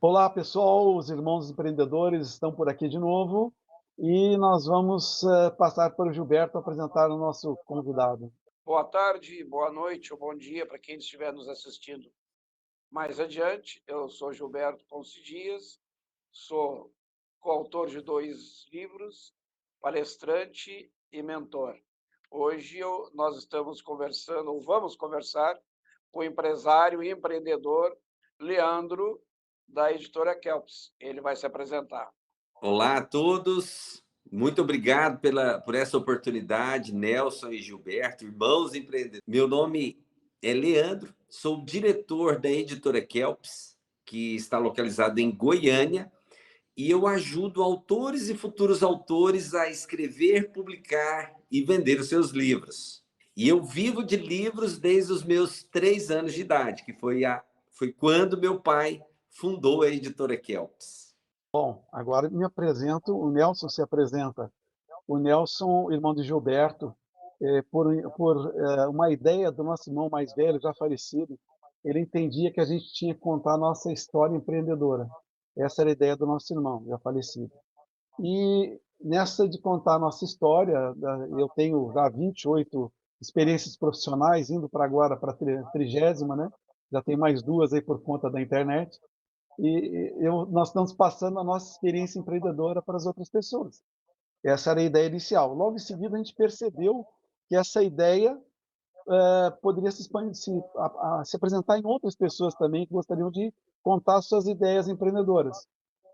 Olá, pessoal, os irmãos empreendedores estão por aqui de novo e nós vamos passar para o Gilberto apresentar o nosso convidado. Boa tarde, boa noite ou bom dia para quem estiver nos assistindo mais adiante. Eu sou Gilberto Ponce Dias, sou coautor de 2 livros, palestrante e mentor. Hoje nós estamos conversando, ou vamos conversar, com o empresário e empreendedor Leandro, da editora Kelps. Ele vai se apresentar. Olá a todos, muito obrigado por essa oportunidade, Nelson e Gilberto, irmãos empreendedores. Meu nome é Leandro, sou diretor da editora Kelps, que está localizada em Goiânia, e eu ajudo autores e futuros autores a escrever, publicar e vender os seus livros. E eu vivo de livros desde os meus 3 anos de idade, que foi quando meu pai fundou a editora Kelps. Bom, agora me apresento, o Nelson se apresenta. O Nelson, irmão de Gilberto, por uma ideia do nosso irmão mais velho, já falecido, ele entendia que a gente tinha que contar a nossa história empreendedora. Essa era a ideia do nosso irmão, já falecido. E nessa de contar a nossa história, eu tenho já 28 experiências profissionais, indo para agora para a 30ª, né? Já tem mais 2 aí por conta da internet. Nós estamos passando a nossa experiência empreendedora para as outras pessoas. Essa era a ideia inicial. Logo em seguida, a gente percebeu que essa ideia poderia se, expandir, se apresentar em outras pessoas também que gostariam de contar suas ideias empreendedoras.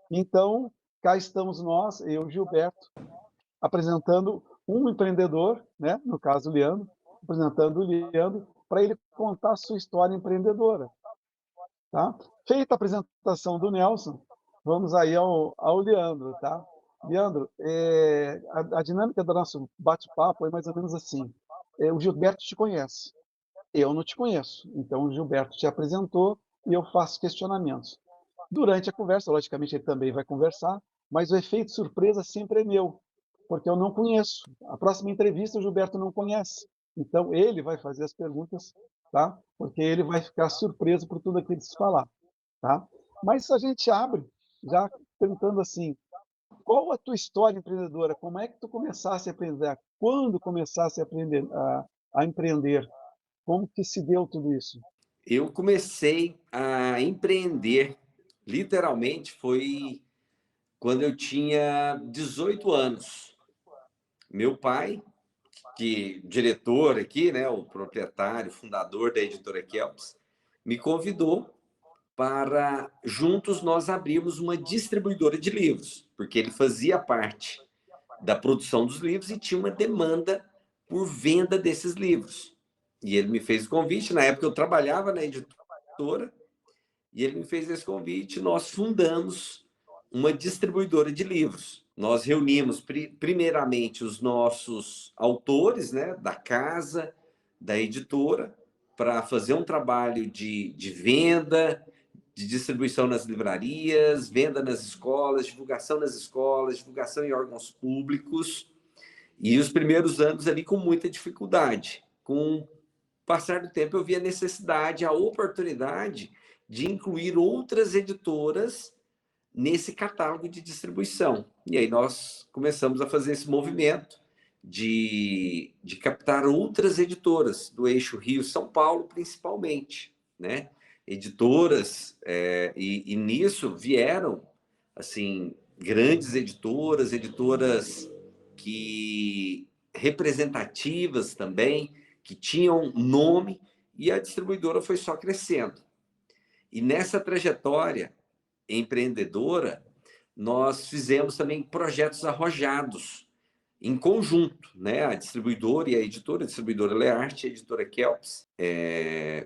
Então, cá estamos nós, eu e Gilberto, apresentando um empreendedor, né? No caso, o Leandro, apresentando o Leandro, para ele contar a sua história empreendedora. Tá? Feita a apresentação do Nelson, vamos aí ao Leandro. Tá? Leandro, a dinâmica do nosso bate-papo é mais ou menos assim. O Gilberto te conhece, eu não te conheço, então o Gilberto te apresentou e eu faço questionamentos. Durante a conversa, logicamente ele também vai conversar, mas o efeito surpresa sempre é meu, porque eu não conheço. A próxima entrevista o Gilberto não conhece, então ele vai fazer as perguntas, tá? Porque ele vai ficar surpreso por tudo aquilo que se falar, tá? Mas a gente abre já perguntando assim, qual a tua história empreendedora? Como é que tu começaste a aprender? Quando começaste a aprender a empreender? Como que se deu tudo isso? Eu comecei a empreender, literalmente, foi quando eu tinha 18 anos. Meu pai, que diretor aqui, né, o proprietário, fundador da editora Kelps, me convidou para juntos nós abrirmos uma distribuidora de livros, porque ele fazia parte da produção dos livros e tinha uma demanda por venda desses livros. E ele me fez o convite, na época eu trabalhava na editora, e ele me fez esse convite, nós fundamos uma distribuidora de livros. Nós reunimos primeiramente os nossos autores, né, da casa, da editora, para fazer um trabalho de venda, de distribuição nas livrarias, venda nas escolas, divulgação em órgãos públicos. E os primeiros anos ali com muita dificuldade. Com o passar do tempo, eu vi a necessidade, a oportunidade de incluir outras editoras nesse catálogo de distribuição. E aí nós começamos a fazer esse movimento de captar outras editoras do eixo Rio-São Paulo, principalmente, né? Editoras, e nisso vieram assim grandes editoras que representativas também, que tinham nome, e a distribuidora foi só crescendo. E nessa trajetória empreendedora, nós fizemos também projetos arrojados, em conjunto, né? A distribuidora e a distribuidora Learte e a editora Kelps.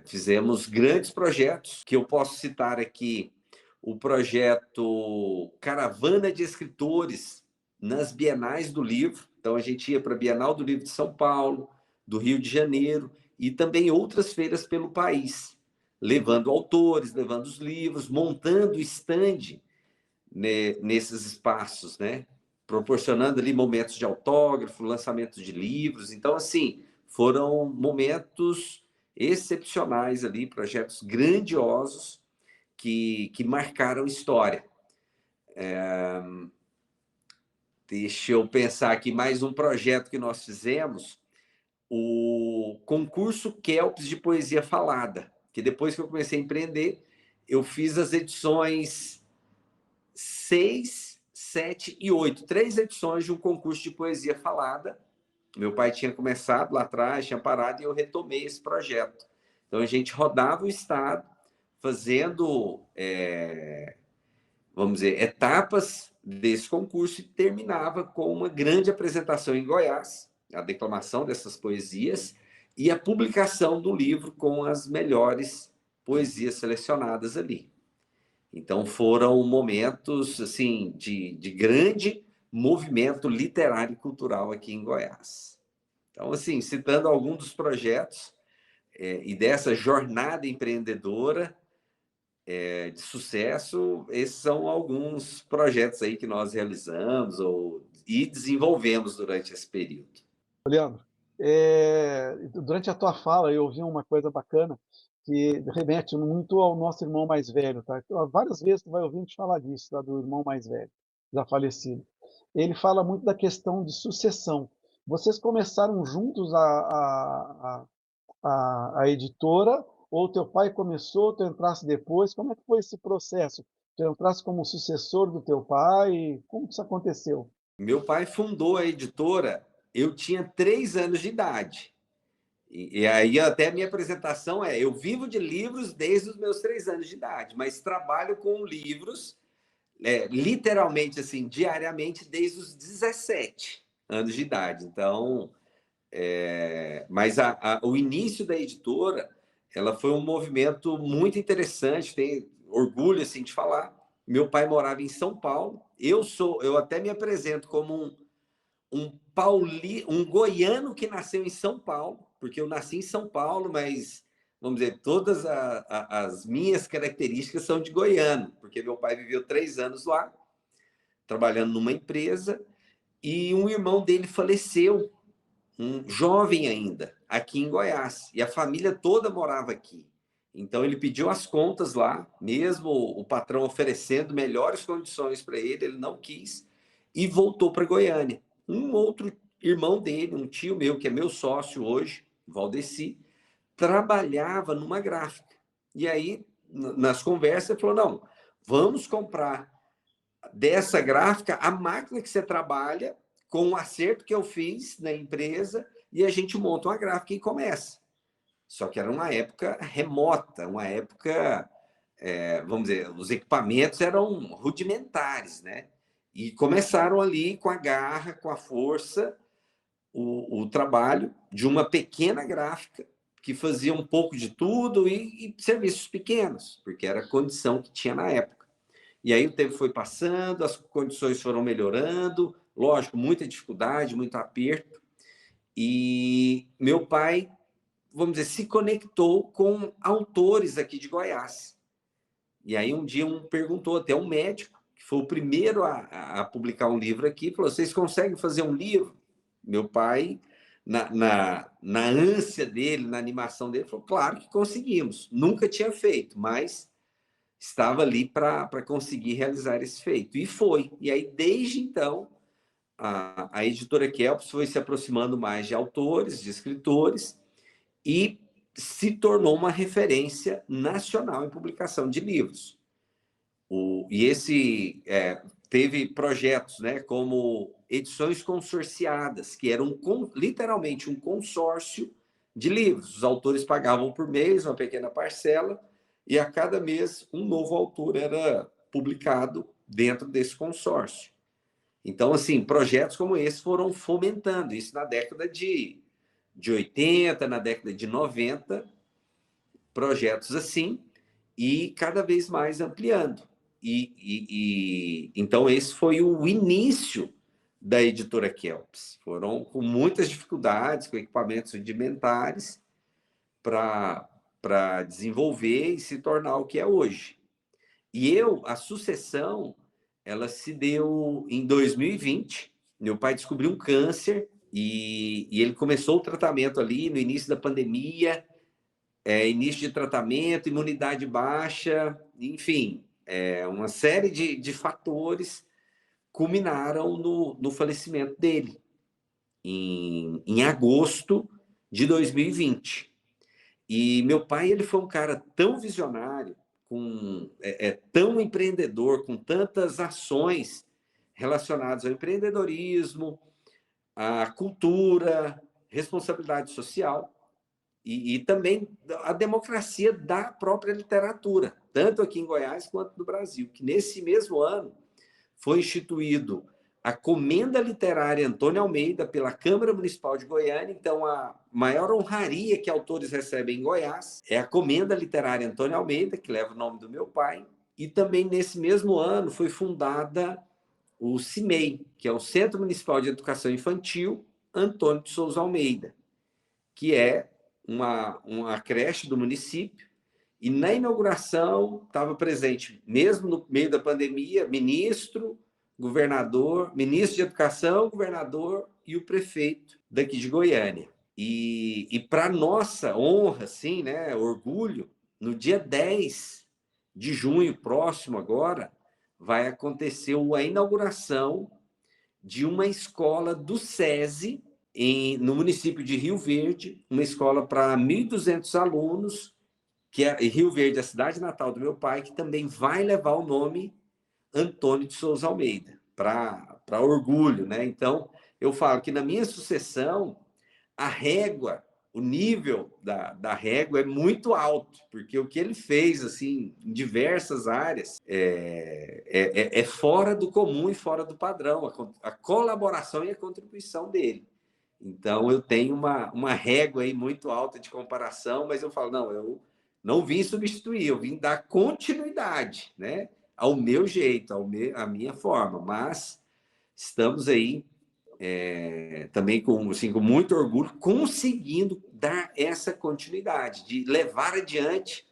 Fizemos grandes projetos, que eu posso citar aqui, o projeto Caravana de Escritores nas Bienais do Livro. Então, a gente ia para a Bienal do Livro de São Paulo, do Rio de Janeiro, e também outras feiras pelo país, levando autores, levando os livros, montando stand, né, nesses espaços, né? Proporcionando ali momentos de autógrafo, lançamento de livros. Então, assim, foram momentos excepcionais ali, projetos grandiosos que marcaram história. Deixa eu pensar aqui, mais um projeto que nós fizemos, o concurso Kelps de poesia falada, que depois que eu comecei a empreender, eu fiz as edições 6, 7 e 8, 3 edições de um concurso de poesia falada. Meu pai tinha começado lá atrás, tinha parado, e eu retomei esse projeto. Então, a gente rodava o estado, fazendo, vamos dizer, etapas desse concurso, e terminava com uma grande apresentação em Goiás, a declamação dessas poesias e a publicação do livro com as melhores poesias selecionadas ali. Então, foram momentos assim de grande movimento literário e cultural aqui em Goiás. Então, assim, citando alguns dos projetos e dessa jornada empreendedora de sucesso, esses são alguns projetos aí que nós realizamos e desenvolvemos durante esse período. Leandro, durante a tua fala eu ouvi uma coisa bacana que remete muito ao nosso irmão mais velho, tá? Então, várias vezes tu vai ouvir a gente falar disso, tá? Do irmão mais velho, já falecido. Ele fala muito da questão de sucessão. Vocês começaram juntos a editora, ou teu pai começou, tu entrasse depois? Como é que foi esse processo? Tu entrasse como sucessor do teu pai? Como que isso aconteceu? Meu pai fundou a editora, eu tinha 3 anos de idade. E aí até a minha apresentação eu vivo de livros desde os meus 3 anos de idade, mas trabalho com livros, literalmente, assim, diariamente, desde os 17 anos de idade. Então, mas o início da editora, ela foi um movimento muito interessante, tenho orgulho, assim, de falar. Meu pai morava em São Paulo, eu até me apresento como um goiano que nasceu em São Paulo, porque eu nasci em São Paulo, mas, vamos dizer, todas as minhas características são de goiano, porque meu pai viveu 3 anos lá, trabalhando numa empresa, e um irmão dele faleceu, um jovem ainda, aqui em Goiás, e a família toda morava aqui. Então, ele pediu as contas lá, mesmo o patrão oferecendo melhores condições para ele, ele não quis, e voltou para Goiânia. Um outro irmão dele, um tio meu, que é meu sócio hoje, Valdeci, trabalhava numa gráfica. E aí, nas conversas, ele falou, não, vamos comprar dessa gráfica a máquina que você trabalha, com o acerto que eu fiz na empresa, e a gente monta uma gráfica e começa. Só que era uma época remota, uma época, vamos dizer, os equipamentos eram rudimentares, né? E começaram ali com a garra, com a força, o trabalho de uma pequena gráfica que fazia um pouco de tudo e serviços pequenos, porque era a condição que tinha na época. E aí o tempo foi passando, as condições foram melhorando, lógico, muita dificuldade, muito aperto. E meu pai, vamos dizer, se conectou com autores aqui de Goiás. E aí um dia perguntou, até um médico, que foi o primeiro a publicar um livro aqui, falou, vocês conseguem fazer um livro? Meu pai, na ânsia dele, na animação dele, falou, claro que conseguimos. Nunca tinha feito, mas estava ali para conseguir realizar esse feito. E foi. E aí, desde então, a editora Kelps foi se aproximando mais de autores, de escritores, e se tornou uma referência nacional em publicação de livros. Teve projetos, né, como edições consorciadas, que eram literalmente um consórcio de livros. Os autores pagavam por mês uma pequena parcela, e a cada mês um novo autor era publicado dentro desse consórcio. Então, assim, projetos como esse foram fomentando isso na década de 80, na década de 90, projetos assim, e cada vez mais ampliando. Então, esse foi o início da editora Kelps. Foram com muitas dificuldades, com equipamentos rudimentares, para desenvolver e se tornar o que é hoje. E a sucessão, ela se deu em 2020. Meu pai descobriu um câncer e ele começou o tratamento ali no início da pandemia. início de tratamento, imunidade baixa, enfim, uma série de fatores culminaram no falecimento dele, em agosto de 2020. E meu pai, ele foi um cara tão visionário, tão empreendedor, com tantas ações relacionadas ao empreendedorismo, à cultura, responsabilidade social e também a democracia da própria literatura, tanto aqui em Goiás quanto no Brasil, que nesse mesmo ano foi instituído a Comenda Literária Antônio Almeida pela Câmara Municipal de Goiânia. Então, a maior honraria que autores recebem em Goiás é a Comenda Literária Antônio Almeida, que leva o nome do meu pai. E também, nesse mesmo ano, foi fundada o CIMEI, que é o Centro Municipal de Educação Infantil Antônio de Souza Almeida, que é uma creche do município. E na inauguração estava presente, mesmo no meio da pandemia, ministro, governador, ministro de Educação, governador e o prefeito daqui de Goiânia. E para nossa honra, assim, né, orgulho, no dia 10 de junho próximo agora, vai acontecer a inauguração de uma escola do SESI, no município de Rio Verde, uma escola para 1.200 alunos, que é Rio Verde, a cidade natal do meu pai, que também vai levar o nome Antônio de Souza Almeida, para orgulho, né? Então, eu falo que na minha sucessão, a régua, o nível da régua é muito alto, porque o que ele fez, assim, em diversas áreas, é fora do comum e fora do padrão, a colaboração e a contribuição dele. Então, eu tenho uma régua aí muito alta de comparação, mas eu falo, não, eu não vim substituir, eu vim dar continuidade, né? Ao meu jeito, à minha forma, mas estamos aí também com muito orgulho, conseguindo dar essa continuidade, de levar adiante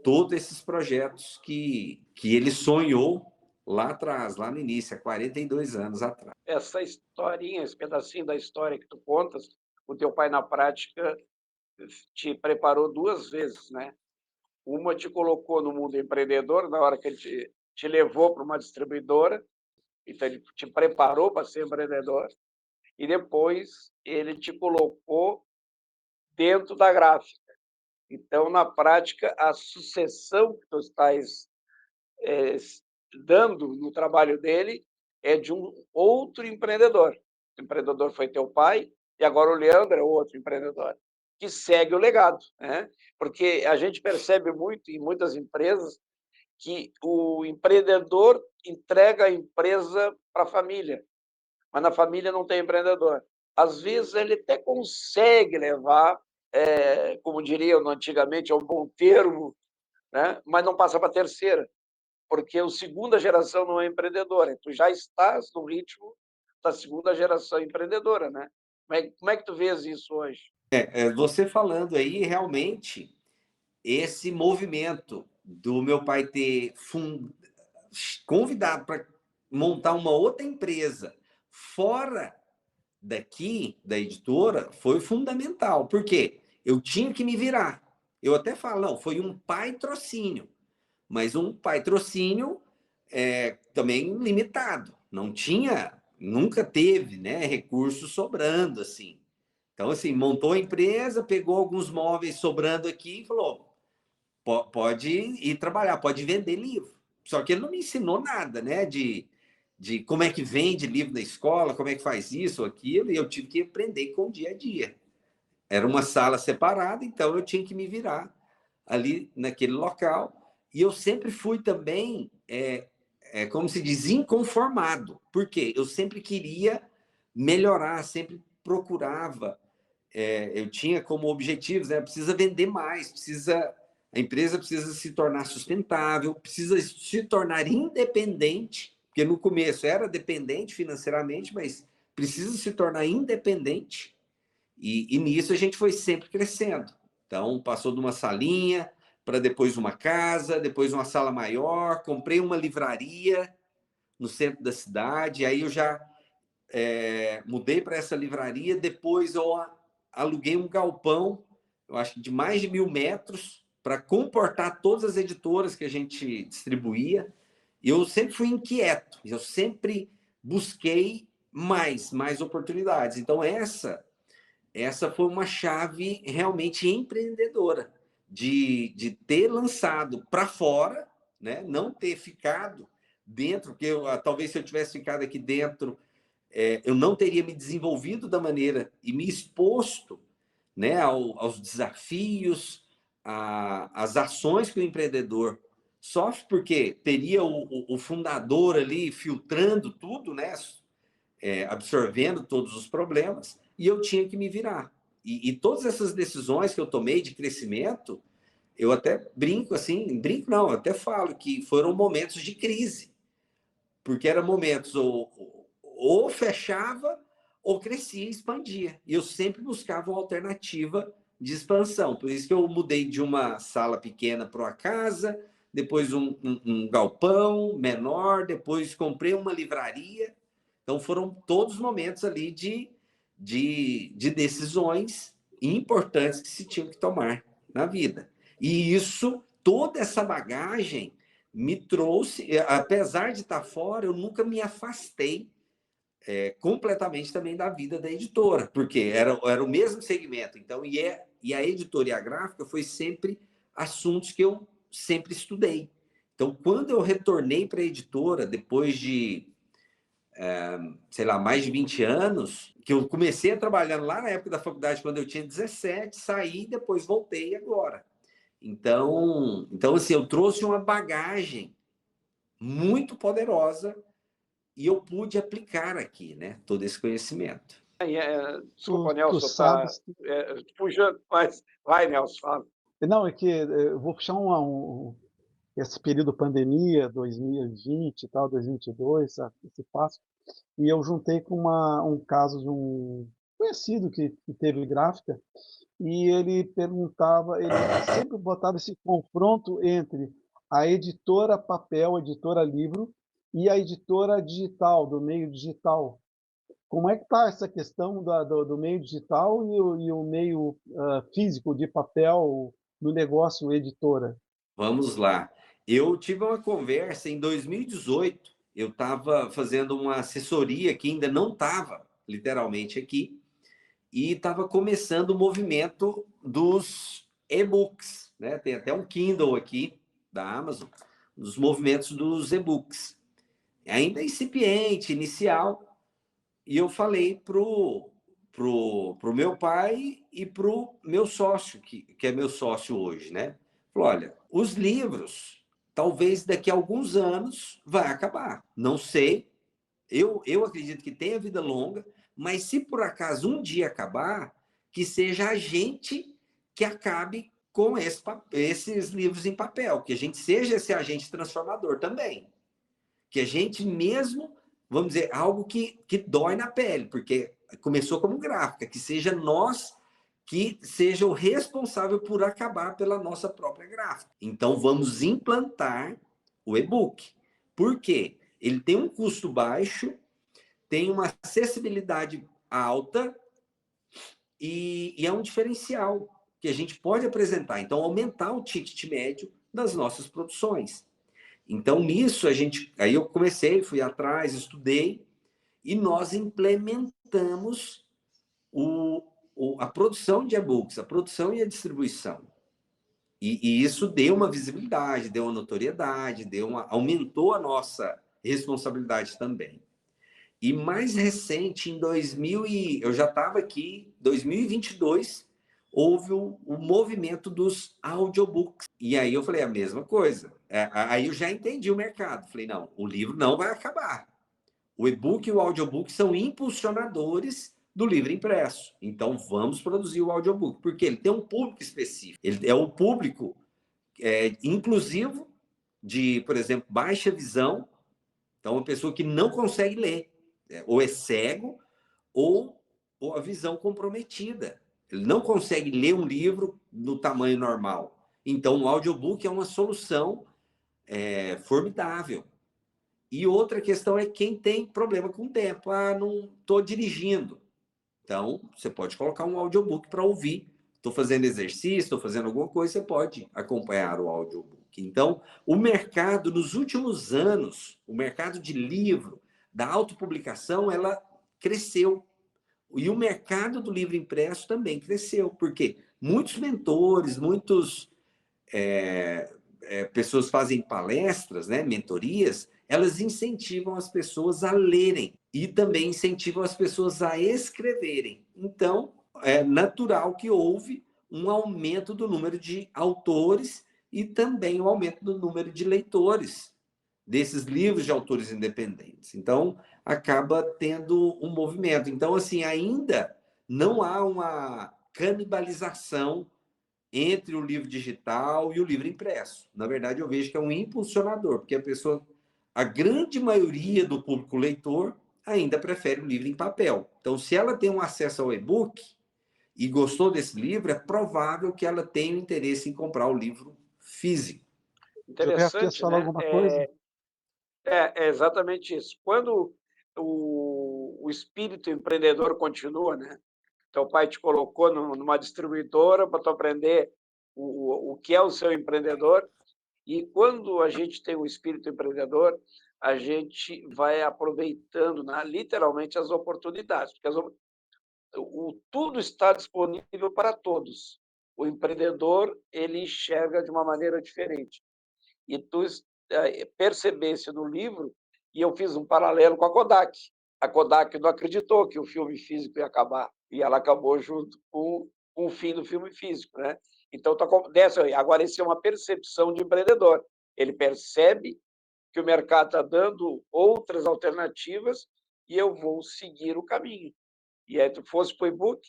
todos esses projetos que ele sonhou lá atrás, lá no início, há 42 anos atrás. Essa historinha, esse pedacinho da história que tu contas, o teu pai na prática te preparou 2 vezes, né? Uma te colocou no mundo empreendedor na hora que ele te levou para uma distribuidora, então ele te preparou para ser empreendedor, e depois ele te colocou dentro da gráfica. Então, na prática, a sucessão que tu estás dando no trabalho dele é de um outro empreendedor. O empreendedor foi teu pai, e agora o Leandro é outro empreendedor, que segue o legado, né? Porque a gente percebe muito em muitas empresas que o empreendedor entrega a empresa para a família, mas na família não tem empreendedor. Às vezes ele até consegue levar, como diriam antigamente, é um bom termo, né? Mas não passa para a terceira, porque a segunda geração não é empreendedora. Tu já estás no ritmo da segunda geração empreendedora, né? Como é que tu vês isso hoje? Você falando aí, realmente, esse movimento do meu pai ter convidado para montar uma outra empresa fora daqui, da editora, foi fundamental. Por quê? Eu tinha que me virar. Eu até falo, não, foi um patrocínio, mas um patrocínio também limitado. Não tinha, nunca teve, né, recursos sobrando, assim. Então, assim, montou a empresa, pegou alguns móveis sobrando aqui e falou, pode ir trabalhar, pode vender livro. Só que ele não me ensinou nada, né, de como é que vende livro na escola, como é que faz isso ou aquilo, e eu tive que aprender com o dia a dia. Era uma sala separada, então eu tinha que me virar ali naquele local. E eu sempre fui também, como se diz, inconformado. Por quê? Eu sempre queria melhorar, sempre procurava. Eu tinha como objetivos, né? Precisa vender mais, a empresa precisa se tornar sustentável, precisa se tornar independente, porque no começo era dependente financeiramente, mas precisa se tornar independente. E nisso a gente foi sempre crescendo. Então, passou de uma salinha para depois uma casa, depois uma sala maior, comprei uma livraria no centro da cidade, aí eu já mudei para essa livraria, depois eu aluguei um galpão eu acho que de mais de 1.000 metros, para comportar todas as editoras que a gente distribuía. Eu sempre fui inquieto, eu sempre busquei mais oportunidades. Então, essa foi uma chave realmente empreendedora, de ter lançado para fora, né? Não ter ficado dentro, porque talvez se eu tivesse ficado aqui dentro, eu não teria me desenvolvido da maneira e me exposto, né, aos desafios, às ações que o empreendedor sofre, porque teria o fundador ali filtrando tudo, né, absorvendo todos os problemas, e eu tinha que me virar. E todas essas decisões que eu tomei de crescimento, eu até brinco assim, brinco não, eu até falo que foram momentos de crise, porque eram momentos ou fechava ou crescia e expandia. E eu sempre buscava uma alternativa de expansão. Por isso que eu mudei de uma sala pequena para uma casa, depois um galpão menor, depois comprei uma livraria. Então foram todos momentos ali de decisões importantes que se tinham que tomar na vida. E isso, toda essa bagagem me trouxe, apesar de estar fora, eu nunca me afastei completamente também da vida da editora, porque era o mesmo segmento. Então, e a editora e a gráfica foi sempre assuntos que eu sempre estudei. Então, quando eu retornei para a editora, depois de, sei lá, mais de 20 anos, que eu comecei a trabalhar lá na época da faculdade, quando eu tinha 17, saí, depois voltei agora. Então assim, eu trouxe uma bagagem muito poderosa e eu pude aplicar aqui, né, todo esse conhecimento. Desculpa, Tu Nelson, está sabes... puxando, mas vai, Nelson, fala. Não, é que eu vou puxar esse período pandemia, 2020 e tal, 2022, esse passo, e eu juntei com um caso de um conhecido que teve gráfica, e ele perguntava, ele sempre botava esse confronto entre a editora papel, a editora livro, e a editora digital, do meio digital. Como é que está essa questão do meio digital e o meio físico de papel no negócio editora? Vamos lá. Eu tive uma conversa em 2018, eu estava fazendo uma assessoria que ainda não estava literalmente aqui, e estava começando o movimento dos e-books, né? Tem até um Kindle aqui da Amazon, dos movimentos dos e-books. Ainda incipiente, inicial, e eu falei pro meu pai e pro meu sócio, que é meu sócio hoje, né? Falou, olha, os livros, talvez daqui a alguns anos vai acabar. Não sei, eu acredito que tenha vida longa, mas se por acaso um dia acabar, que seja a gente que acabe com esses livros em papel, que a gente seja esse agente transformador também. Que a gente mesmo, vamos dizer, algo que dói na pele, porque começou como gráfica, que seja nós que seja o responsável por acabar pela nossa própria gráfica. Então, vamos implantar o e-book. Por quê? Ele tem um custo baixo, tem uma acessibilidade alta e é um diferencial que a gente pode apresentar. Então, aumentar o ticket médio das nossas produções. Então, nisso, aí eu comecei, fui atrás, estudei, e nós implementamos a produção de e-books, a produção e a distribuição. E isso deu uma visibilidade, deu uma notoriedade, aumentou a nossa responsabilidade também. E mais recente, em eu já estava aqui, 2022, houve o movimento dos audiobooks. E aí eu falei a mesma coisa. Aí eu já entendi o mercado. Falei, não, o livro não vai acabar. O e-book e o audiobook são impulsionadores do livro impresso. Então, vamos produzir o audiobook, porque ele tem um público específico. Ele é o público inclusivo de, por exemplo, baixa visão. Então, uma pessoa que não consegue ler, ou é cego, ou a visão comprometida. Ele não consegue ler um livro no tamanho normal. Então, o audiobook é uma solução formidável. E outra questão é quem tem problema com o tempo. Ah, não estou dirigindo. Então, você pode colocar um audiobook para ouvir estou fazendo exercício, estou fazendo alguma coisa, você pode acompanhar o audiobook. Então, o mercado, nos últimos anos, o mercado de livro, da autopublicação, ela cresceu. E o mercado do livro impresso também cresceu, porque muitos mentores, pessoas fazem palestras, né, mentorias, elas incentivam as pessoas a lerem e também incentivam as pessoas a escreverem. Então, é natural que houve um aumento do número de autores e também o aumento do número de leitores desses livros de autores independentes. Então, acaba tendo um movimento. Então, assim, ainda não há uma canibalização entre o livro digital e o livro impresso. Na verdade, eu vejo que é um impulsionador, porque a grande maioria do público leitor ainda prefere o livro em papel. Então, se ela tem um acesso ao e-book e gostou desse livro, é provável que ela tenha interesse em comprar o livro físico. Gilberto, quer Interessante, falar né? alguma coisa? É exatamente isso. Quando o espírito empreendedor continua, né? Teu pai te colocou numa distribuidora para tu aprender o que é o seu empreendedor. E quando a gente tem um espírito empreendedor, a gente vai aproveitando, né, literalmente as oportunidades, porque tudo está disponível para todos. O empreendedor, ele enxerga de uma maneira diferente. E tu percebesse no livro, e eu fiz um paralelo com a Kodak. A Kodak não acreditou que o filme físico ia acabar, e ela acabou junto com o fim do filme físico, né? Então, agora, isso é uma percepção de empreendedor. Ele percebe que o mercado está dando outras alternativas e eu vou seguir o caminho. E aí tu fosse para o e-book,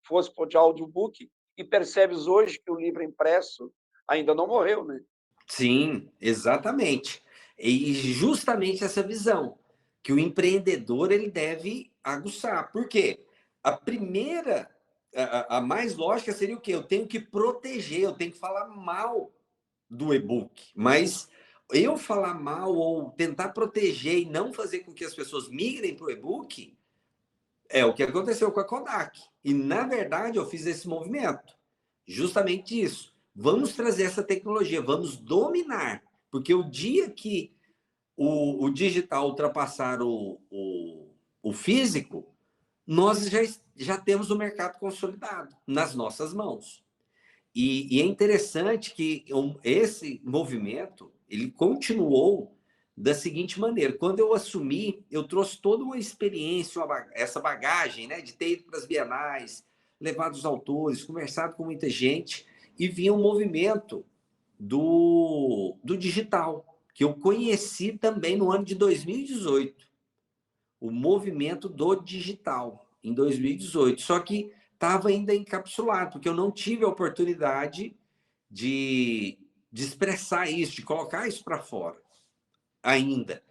fosse para o audiobook, e percebes hoje que o livro impresso ainda não morreu, né? Sim, exatamente. E justamente essa visão que o empreendedor ele deve aguçar. Por quê? A primeira, a mais lógica seria o quê? Eu tenho que proteger, eu tenho que falar mal do e-book. Mas eu falar mal ou tentar proteger e não fazer com que as pessoas migrem para o e-book é o que aconteceu com a Kodak. E, na verdade, eu fiz esse movimento. Justamente isso. Vamos trazer essa tecnologia, vamos dominar. Porque o dia que o digital ultrapassar o físico, nós já temos o mercado consolidado nas nossas mãos. E é interessante que esse movimento ele continuou da seguinte maneira: quando eu assumi, eu trouxe toda uma experiência, essa bagagem, né, de ter ido para as bienais, levado os autores, conversado com muita gente, e vinha um movimento do digital, que eu conheci também no ano de 2018, o movimento do digital, em 2018. Só que estava ainda encapsulado, porque eu não tive a oportunidade de expressar isso, de colocar isso para fora ainda,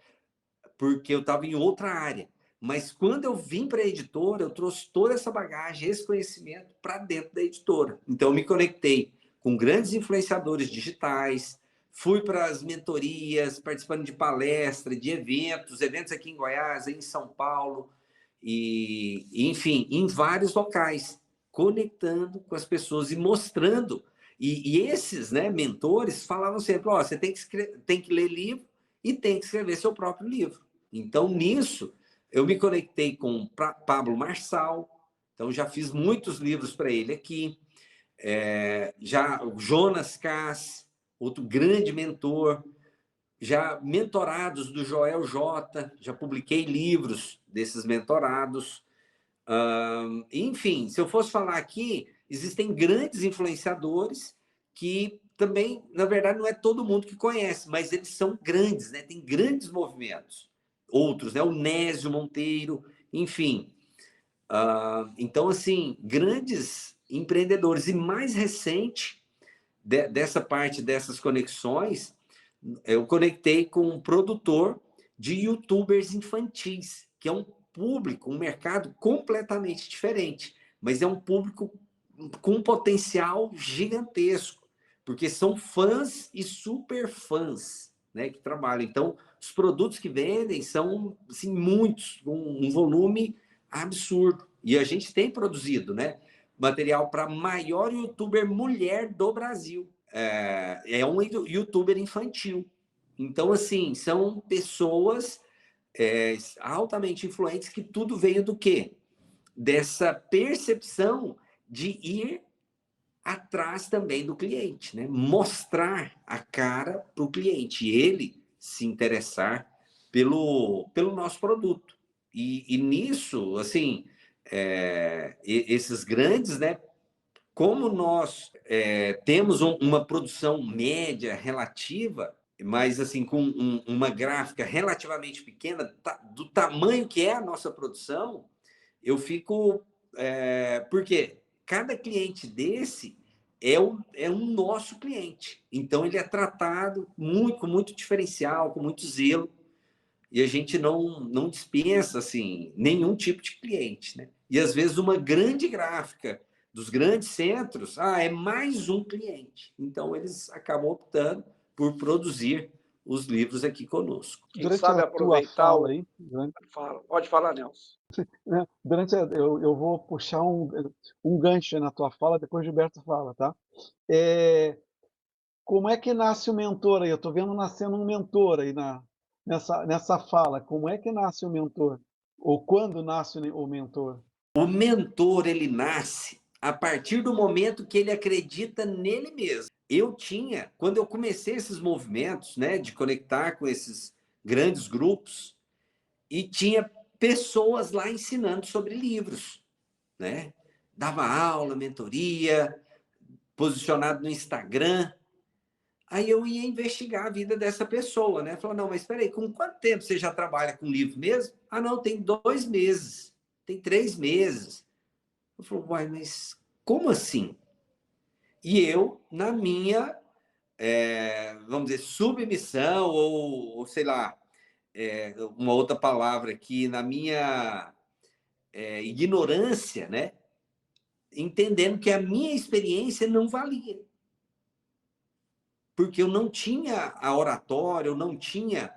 porque eu estava em outra área. Mas quando eu vim para a editora, eu trouxe toda essa bagagem, esse conhecimento para dentro da editora. Então, eu me conectei com grandes influenciadores digitais, fui para as mentorias, participando de palestras, de eventos aqui em Goiás, em São Paulo, enfim, em vários locais, conectando com as pessoas e mostrando. E esses, né, mentores falavam sempre: ó, você tem que ler livro e tem que escrever seu próprio livro. Então, nisso, eu me conectei com Pablo Marçal, então já fiz muitos livros para ele aqui. Já o Jonas Kass, outro grande mentor, já mentorados do Joel J, já publiquei livros desses mentorados. Enfim, se eu fosse falar aqui, existem grandes influenciadores que também, na verdade, não é todo mundo que conhece, mas eles são grandes, né? Tem grandes movimentos. Outros, né? O Nésio Monteiro, enfim. Então, assim, grandes empreendedores. E mais recente, dessa parte dessas conexões, eu conectei com um produtor de youtubers infantis, que é um público, um mercado completamente diferente, mas é um público com um potencial gigantesco, porque são fãs e super fãs, né, que trabalham. Então, os produtos que vendem são assim, muitos, um volume absurdo. E a gente tem produzido, né? material para a maior youtuber mulher do Brasil. É um youtuber infantil. Então, assim, são pessoas altamente influentes que tudo veio do quê? Dessa percepção de ir atrás também do cliente, né? Mostrar a cara para o cliente, ele se interessar pelo nosso produto. E nisso, assim, esses grandes, né? Como nós temos uma produção média relativa, mas assim com uma gráfica relativamente pequena, do tamanho que é a nossa produção, eu fico... porque cada cliente desse é um nosso cliente. Então, ele é tratado com muito diferencial, com muito zelo, e a gente não dispensa assim, nenhum tipo de cliente. Né? E, às vezes, uma grande gráfica dos grandes centros, é mais um cliente. Então, eles acabam optando por produzir os livros aqui conosco. Quem Durante sabe a tua aproveitar fala aí, Pode falar, Nelson. né, eu vou puxar um gancho na tua fala, depois o Gilberto fala, tá? Como é que nasce o mentor aí? Eu estou vendo nascendo um mentor aí nessa fala. Como é que nasce o mentor? Ou quando nasce o mentor? O mentor, ele nasce a partir do momento que ele acredita nele mesmo. Quando eu comecei esses movimentos, né, de conectar com esses grandes grupos, e tinha pessoas lá ensinando sobre livros, né? Dava aula, mentoria, posicionado no Instagram. Aí eu ia investigar a vida dessa pessoa, né? Falar, não, mas espera aí, com quanto tempo você já trabalha com livro mesmo? Não, tem 2 meses, tem 3 meses. Eu falo, uai, mas como assim? E eu, na minha, vamos dizer, submissão, ou sei lá, uma outra palavra aqui, na minha ignorância, né? Entendendo que a minha experiência não valia. Porque eu não tinha a oratória, eu não tinha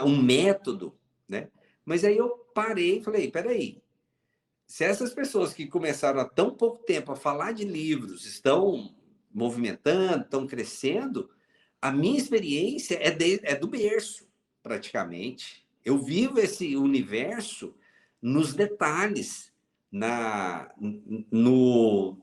um método, né? Mas aí eu parei e falei, peraí, se essas pessoas que começaram há tão pouco tempo a falar de livros estão movimentando, estão crescendo, a minha experiência é do berço, praticamente. Eu vivo esse universo nos detalhes, no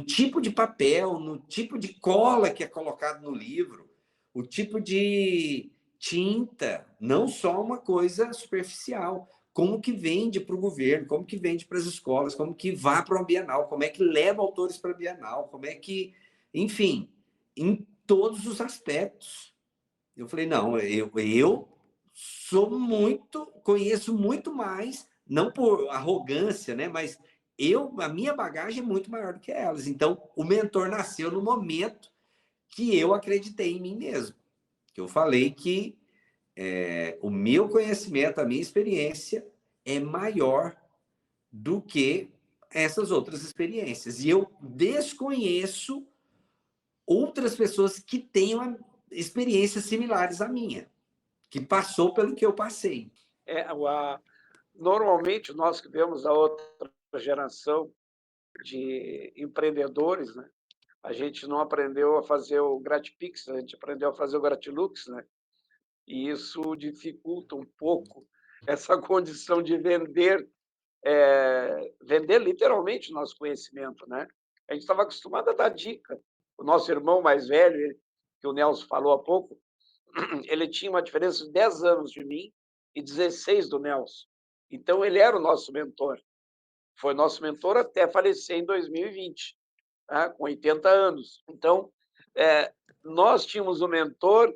tipo de papel, no tipo de cola que é colocado no livro, o tipo de tinta, não só uma coisa superficial. Como que vende para o governo, como que vende para as escolas, como que vá para uma Bienal, como é que leva autores para a Bienal, como é que... Enfim, em todos os aspectos. Eu falei, não, eu conheço muito mais, não por arrogância, né? Mas a minha bagagem é muito maior do que elas. Então, o mentor nasceu no momento que eu acreditei em mim mesmo. Que eu falei que o meu conhecimento, a minha experiência é maior do que essas outras experiências. E eu desconheço outras pessoas que tenham experiências similares à minha, que passou pelo que eu passei. Normalmente, nós que vemos a outra geração de empreendedores, né? A gente não aprendeu a fazer o Gratipix, a gente aprendeu a fazer o Gratilux, né? E isso dificulta um pouco essa condição de vender literalmente o nosso conhecimento, né? A gente estava acostumado a dar dica. O nosso irmão mais velho, que o Nelson falou há pouco, ele tinha uma diferença de 10 anos de mim e 16 do Nelson. Então, ele era o nosso mentor. Foi nosso mentor até falecer em 2020, tá? Com 80 anos. Então, nós tínhamos um mentor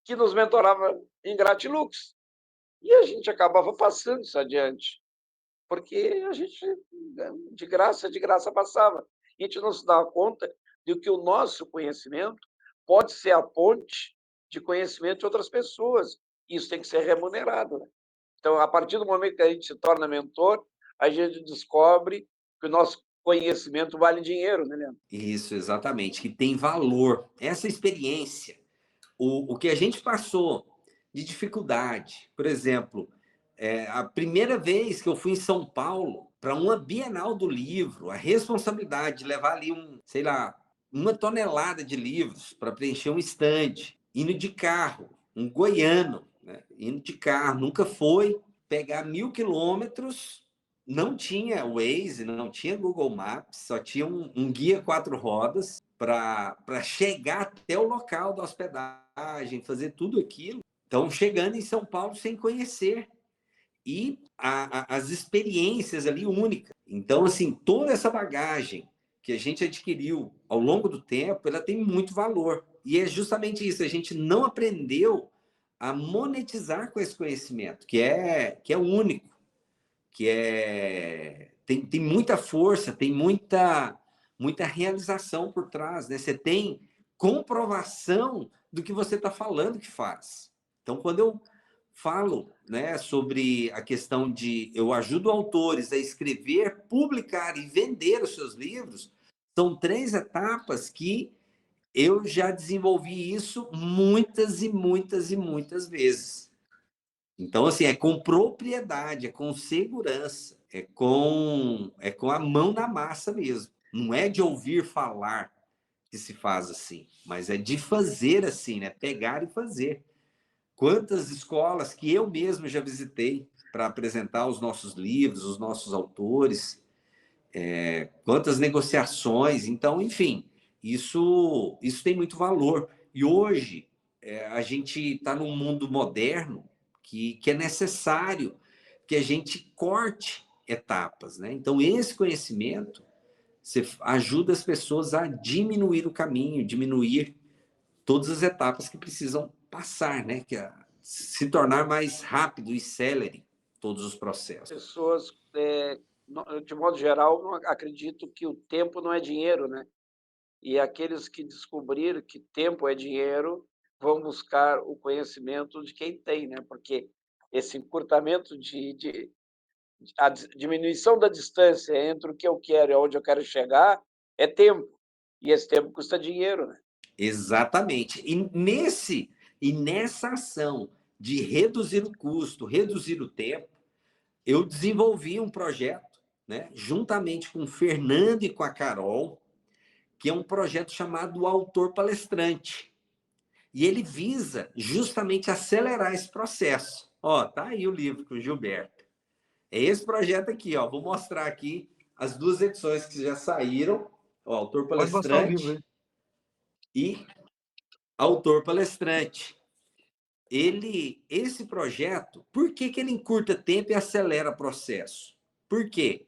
que nos mentorava em Gratilux. E a gente acabava passando isso adiante, porque a gente, de graça passava. A gente não se dava conta de que o nosso conhecimento pode ser a ponte de conhecimento de outras pessoas. Isso tem que ser remunerado, né? Então, a partir do momento que a gente se torna mentor, a gente descobre que o nosso conhecimento vale dinheiro, né, Leandro? Isso, exatamente, que tem valor. Essa experiência, o que a gente passou de dificuldade, por exemplo, A primeira vez que eu fui em São Paulo para uma Bienal do Livro, a responsabilidade de levar ali sei lá, 1 tonelada de livros para preencher um estande, indo de carro, um goiano, né? Indo de carro, nunca foi, pegar 1.000 quilômetros, não tinha Waze, não tinha Google Maps, só tinha um guia 4 rodas para chegar até o local da hospedagem, fazer tudo aquilo. Então, chegando em São Paulo sem conhecer, e as experiências ali únicas. Então, assim, toda essa bagagem que a gente adquiriu ao longo do tempo, ela tem muito valor. E é justamente isso, a gente não aprendeu a monetizar com esse conhecimento, que é único, tem muita força, tem muita realização por trás, né? Você tem comprovação do que você está falando que faz. Então, quando eu falo, né, sobre a questão de eu ajudo autores a escrever, publicar e vender os seus livros, são 3 etapas que eu já desenvolvi isso muitas e muitas e muitas vezes. Então, assim, é com propriedade, é com segurança, é com a mão na massa mesmo. Não é de ouvir falar que se faz assim, mas é de fazer assim, né? Pegar e fazer. Quantas escolas que eu mesmo já visitei para apresentar os nossos livros, os nossos autores, quantas negociações. Então, enfim, isso tem muito valor. E hoje, a gente está num mundo moderno que é necessário que a gente corte etapas, né? Então, esse conhecimento você ajuda as pessoas a diminuir o caminho, diminuir todas as etapas que precisam passar, né? Se tornar mais rápido e célere todos os processos. Pessoas, de modo geral, não acredito que o tempo não é dinheiro, né? E aqueles que descobriram que tempo é dinheiro vão buscar o conhecimento de quem tem, né? Porque esse encurtamento a diminuição da distância entre o que eu quero e onde eu quero chegar é tempo. E esse tempo custa dinheiro, né? Exatamente. E nessa ação de reduzir o custo, reduzir o tempo, eu desenvolvi um projeto, né, juntamente com o Fernando e com a Carol, que é um projeto chamado Autor Palestrante. E ele visa justamente acelerar esse processo. Ó, tá aí o livro com o Gilberto. É esse projeto aqui, ó. Vou mostrar aqui as 2 edições que já saíram. Ó, Autor Pode mostrar o livro aí. Palestrante e Autor Palestrante. Esse projeto, por que ele encurta tempo e acelera o processo? Por quê?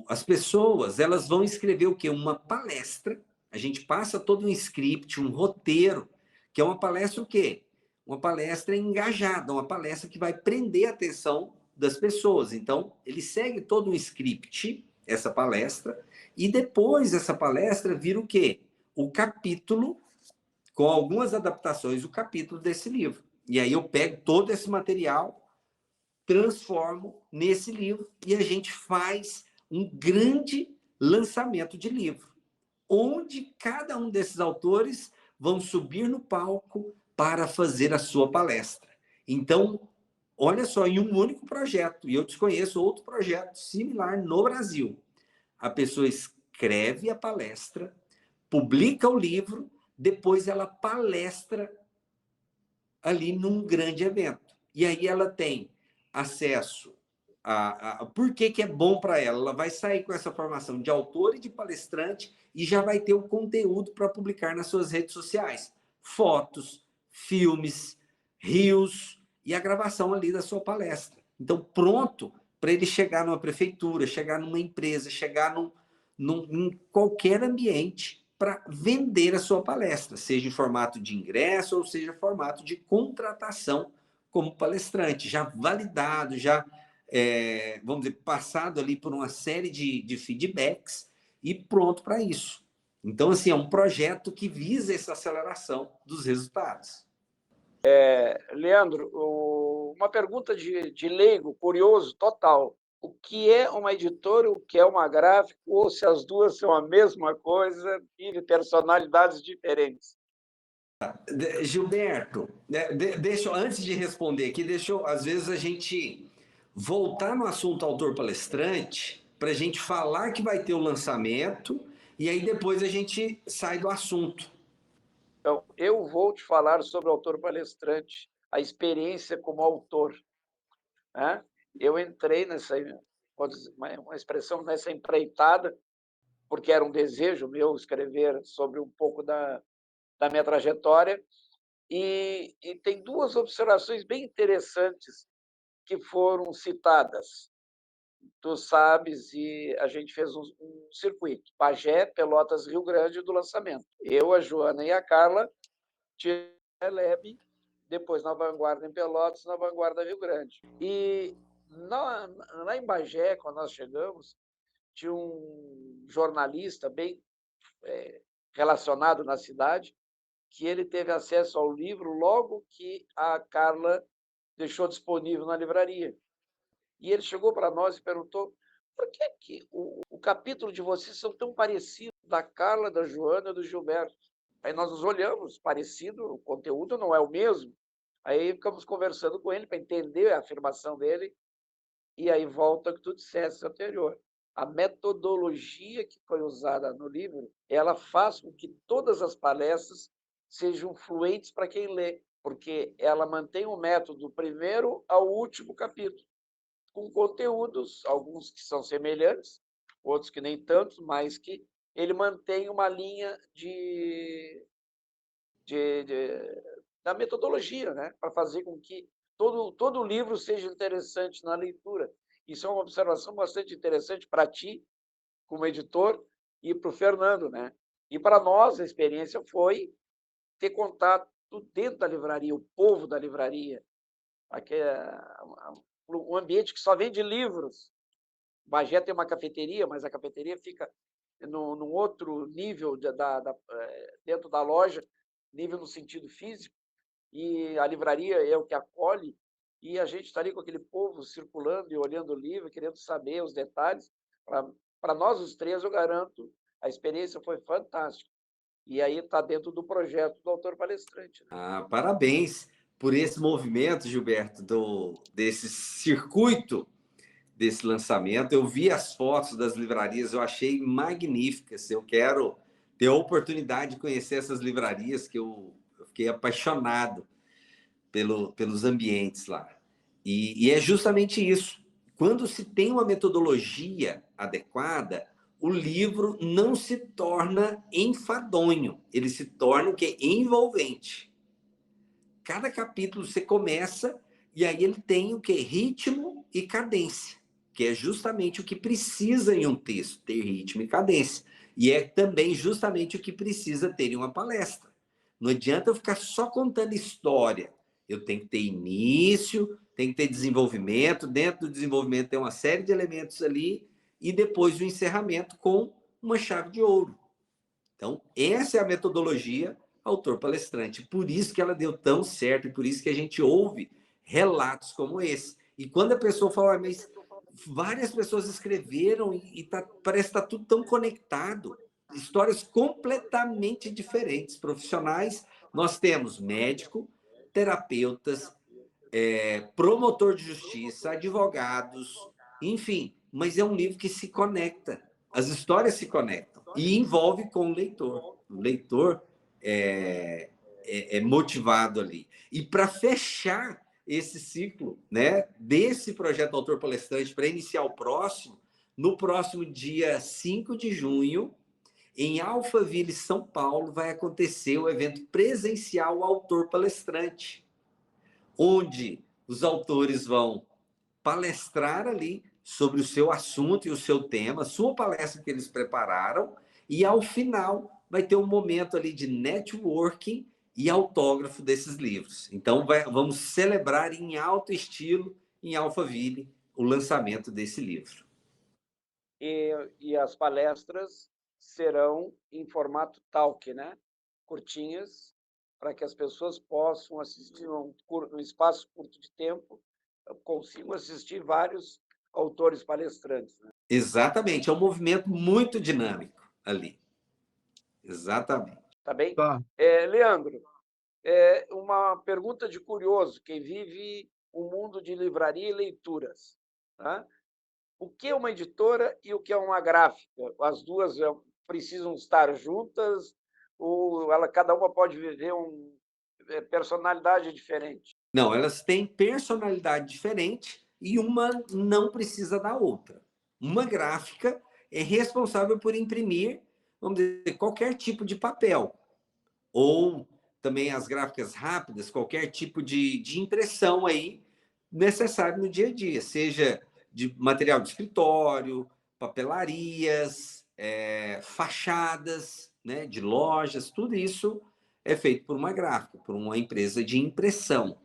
As pessoas, elas vão escrever o quê? Uma palestra. A gente passa todo um script, um roteiro, que é uma palestra o quê? Uma palestra engajada, uma palestra que vai prender a atenção das pessoas. Então, ele segue todo um script, essa palestra, e depois essa palestra vira o quê? O capítulo, com algumas adaptações, o capítulo desse livro. E aí eu pego todo esse material, transformo nesse livro e a gente faz um grande lançamento de livro, onde cada um desses autores vão subir no palco para fazer a sua palestra. Então, olha só, em um único projeto, e eu desconheço outro projeto similar no Brasil. A pessoa escreve a palestra, publica o livro, depois ela palestra ali num grande evento. E aí ela tem acesso por que é bom para ela? Ela vai sair com essa formação de autor e de palestrante e já vai ter o conteúdo para publicar nas suas redes sociais. Fotos, filmes, reels e a gravação ali da sua palestra. Então, pronto para ele chegar numa prefeitura, chegar numa empresa, chegar em qualquer ambiente para vender a sua palestra, seja em formato de ingresso ou seja em formato de contratação como palestrante, já validado, já vamos dizer, passado ali por uma série de feedbacks e pronto para isso. Então, assim, é um projeto que visa essa aceleração dos resultados. Leandro, uma pergunta de leigo, curioso, total. O que é uma editora, o que é uma gráfica, ou se as duas são a mesma coisa, e personalidades diferentes? Gilberto, deixa, antes de responder aqui, às vezes a gente voltar no assunto autor palestrante para a gente falar que vai ter o lançamento e aí depois a gente sai do assunto. Então, eu vou te falar sobre o autor palestrante, a experiência como autor, né? Eu entrei nessa, uma expressão, nessa empreitada, porque era um desejo meu escrever sobre um pouco da minha trajetória, e tem duas observações bem interessantes que foram citadas. Tu sabes, e a gente fez um circuito, Bagé, Pelotas, Rio Grande, do lançamento. Eu, a Joana e a Carla, Leb, depois na Vanguarda em Pelotas, na Vanguarda Rio Grande. E lá em Bagé, quando nós chegamos, tinha um jornalista bem relacionado na cidade, que ele teve acesso ao livro logo que a Carla deixou disponível na livraria. E ele chegou para nós e perguntou por que o capítulo de vocês são tão parecidos, da Carla, da Joana e do Gilberto. Aí nós nos olhamos, parecido, o conteúdo não é o mesmo. Aí ficamos conversando com ele para entender a afirmação dele, e aí volta ao que tu disseste anterior. A metodologia que foi usada no livro, ela faz com que todas as palestras sejam fluentes para quem lê, porque ela mantém o método do primeiro ao último capítulo, com conteúdos, alguns que são semelhantes, outros que nem tantos, mas que ele mantém uma linha da metodologia, né? Para fazer com que todo o livro seja interessante na leitura. Isso é uma observação bastante interessante para ti, como editor, e para o Fernando, né? E para nós, a experiência foi ter contato dentro da livraria, o povo da livraria, um ambiente que só vende livros. Bagé tem uma cafeteria, mas a cafeteria fica num outro nível dentro da loja, nível no sentido físico, e a livraria é o que acolhe, e a gente está ali com aquele povo circulando e olhando o livro, querendo saber os detalhes. Para nós os três, eu garanto, a experiência foi fantástica. E aí está dentro do projeto do autor palestrante. Né? Parabéns por esse movimento, Gilberto, desse circuito desse lançamento. Eu vi as fotos das livrarias, eu achei magníficas. Eu quero ter a oportunidade de conhecer essas livrarias, que eu fiquei apaixonado pelos ambientes lá. E é justamente isso. Quando se tem uma metodologia adequada, o livro não se torna enfadonho, ele se torna o quê? Envolvente. Cada capítulo você começa e aí ele tem o quê? Ritmo e cadência, que é justamente o que precisa em um texto, ter ritmo e cadência. E é também justamente o que precisa ter em uma palestra. Não adianta eu ficar só contando história. Eu tenho que ter início, tem que ter desenvolvimento, dentro do desenvolvimento tem uma série de elementos ali, e depois o encerramento com uma chave de ouro. Então, essa é a metodologia autor palestrante. Por isso que ela deu tão certo, e por isso que a gente ouve relatos como esse. E quando a pessoa fala, mas várias pessoas escreveram e parece que está tudo tão conectado. Histórias completamente diferentes, profissionais. Nós temos médico, terapeutas, promotor de justiça, advogados, enfim. Mas é um livro que se conecta. As histórias se conectam e envolve com o leitor. O leitor é motivado ali. E para fechar esse ciclo, né, desse projeto Autor Palestrante, para iniciar o próximo, no próximo dia 5 de junho, em Alphaville, São Paulo, vai acontecer o evento presencial Autor Palestrante, onde os autores vão palestrar ali sobre o seu assunto e o seu tema, sua palestra que eles prepararam, e ao final vai ter um momento ali de networking e autógrafo desses livros. Então vamos celebrar em alto estilo, em Alphaville, o lançamento desse livro. E as palestras serão em formato talk, né? Curtinhas, para que as pessoas possam assistir num espaço curto de tempo, consigam assistir vários autores palestrantes. Né? Exatamente, é um movimento muito dinâmico ali. Exatamente. Tá bem? Tá. Leandro, uma pergunta de curioso, quem vive o mundo de livraria e leituras, tá? O que é uma editora e o que é uma gráfica? As duas precisam estar juntas ou cada uma pode viver personalidade diferente? Não, elas têm personalidade diferente e uma não precisa da outra. Uma gráfica é responsável por imprimir, vamos dizer, qualquer tipo de papel. Ou também as gráficas rápidas, qualquer tipo de impressão aí necessário no dia a dia, seja de material de escritório, papelarias, fachadas, né, de lojas, tudo isso é feito por uma gráfica, por uma empresa de impressão.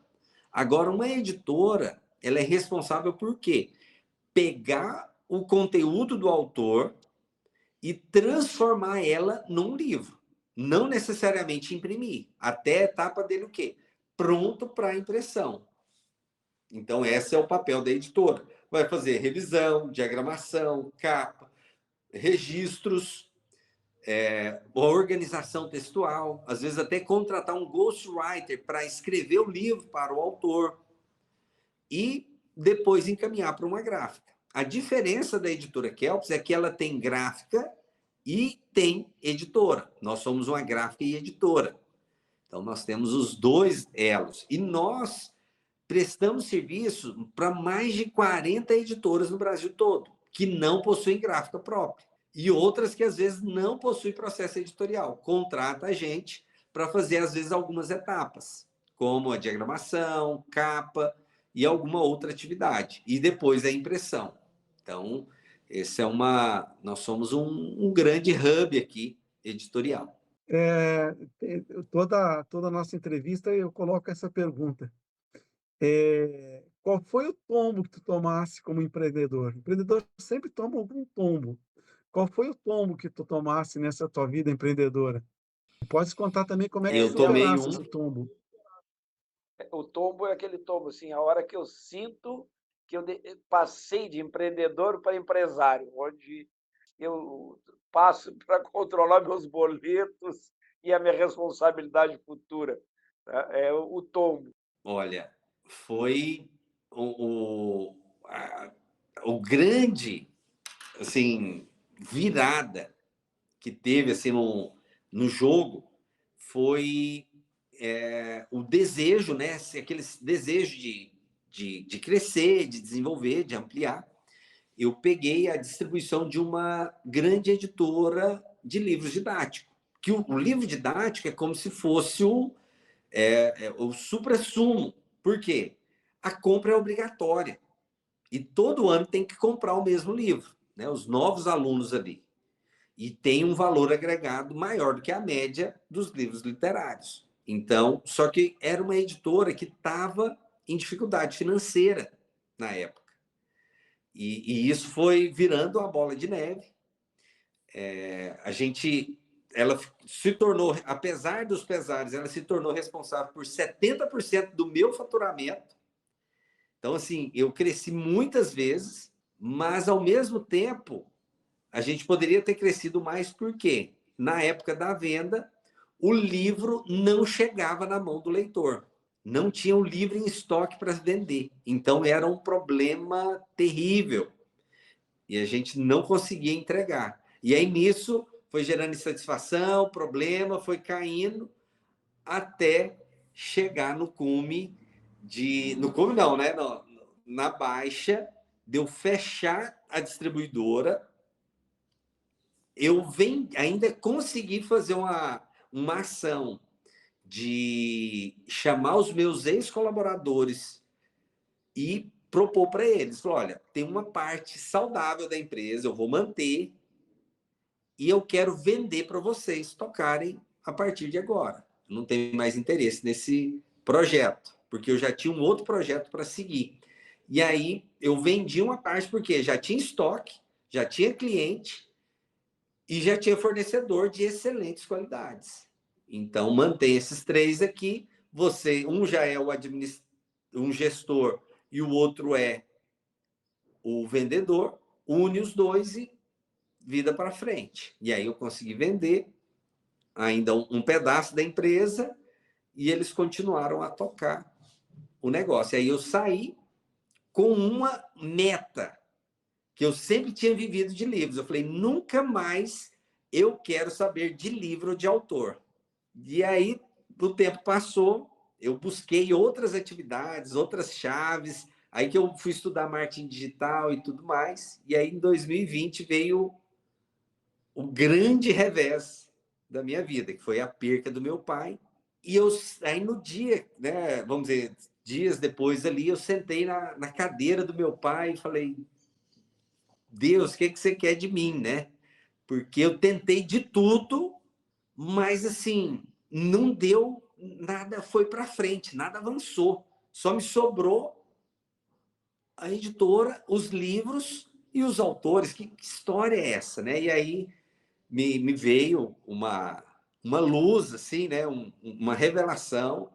Agora, uma editora, ela é responsável por quê? Pegar o conteúdo do autor e transformar ela num livro. Não necessariamente imprimir. Até a etapa dele o quê? Pronto para impressão. Então, esse é o papel da editora. Vai fazer revisão, diagramação, capa, registros, organização textual, às vezes até contratar um ghostwriter para escrever o livro para o autor e depois encaminhar para uma gráfica. A diferença da editora Kelps é que ela tem gráfica e tem editora. Nós somos uma gráfica e editora. Então, nós temos os dois elos. E nós prestamos serviço para mais de 40 editoras no Brasil todo, que não possuem gráfica própria. E outras que, às vezes, não possuem processo editorial. Contrata a gente para fazer, às vezes, algumas etapas, como a diagramação, capa e alguma outra atividade. E depois a impressão. Então, nós somos um grande hub aqui, editorial. Toda a nossa entrevista eu coloco essa pergunta. Qual foi o tombo que tu tomasse como empreendedor? O empreendedor sempre toma algum tombo. Qual foi o tombo que tu tomasse nessa tua vida empreendedora? Pode contar também como é que tu Eu tomei superasse esse tombo. O tombo é aquele tombo, assim, a hora que eu sinto que eu passei de empreendedor para empresário, onde eu passo para controlar meus boletos e a minha responsabilidade futura. Tá? É o tombo. Olha, foi o grande, assim, virada que teve assim no jogo foi o desejo, né? Aquele desejo de crescer, de desenvolver, de ampliar. Eu peguei a distribuição de uma grande editora de livros didáticos. Que o livro didático é como se fosse o suprassumo. Por quê? A compra é obrigatória. E todo ano tem que comprar o mesmo livro, né? Os novos alunos ali. E tem um valor agregado maior do que a média dos livros literários. Então, só que era uma editora que estava em dificuldade financeira na época. E isso foi virando uma bola de neve. Ela se tornou, apesar dos pesares, ela se tornou responsável por 70% do meu faturamento. Então, assim, eu cresci muitas vezes, mas ao mesmo tempo, a gente poderia ter crescido mais porque, na época da venda, o livro não chegava na mão do leitor. Não tinha o livro em estoque para vender. Então, era um problema terrível. E a gente não conseguia entregar. E aí, nisso, foi gerando insatisfação, problema, foi caindo, até chegar no cume no cume não, né? Na baixa, de eu fechar a distribuidora. Eu ainda consegui fazer uma ação de chamar os meus ex-colaboradores e propor para eles, olha, tem uma parte saudável da empresa, eu vou manter e eu quero vender para vocês tocarem a partir de agora. Eu não tenho mais interesse nesse projeto, porque eu já tinha um outro projeto para seguir. E aí eu vendi uma parte porque já tinha estoque, já tinha cliente e já tinha fornecedor de excelentes qualidades. Então, mantém esses três aqui. Um já é um gestor e o outro é o vendedor. Une os dois e vida para frente. E aí eu consegui vender ainda um pedaço da empresa e eles continuaram a tocar o negócio. Aí eu saí com uma meta, que eu sempre tinha vivido de livros. Eu falei, nunca mais eu quero saber de livro de autor. E aí, o tempo passou, eu busquei outras atividades, outras chaves, aí que eu fui estudar marketing digital e tudo mais, e aí em 2020 veio o grande revés da minha vida, que foi a perca do meu pai. E eu, aí no dia, né, vamos dizer, dias depois ali, eu sentei na cadeira do meu pai e falei, Deus, o que você quer de mim, né? Porque eu tentei de tudo, mas assim, não deu, nada foi para frente, nada avançou. Só me sobrou a editora, os livros e os autores. Que história é essa, né? E aí me veio uma luz, assim, né? Uma revelação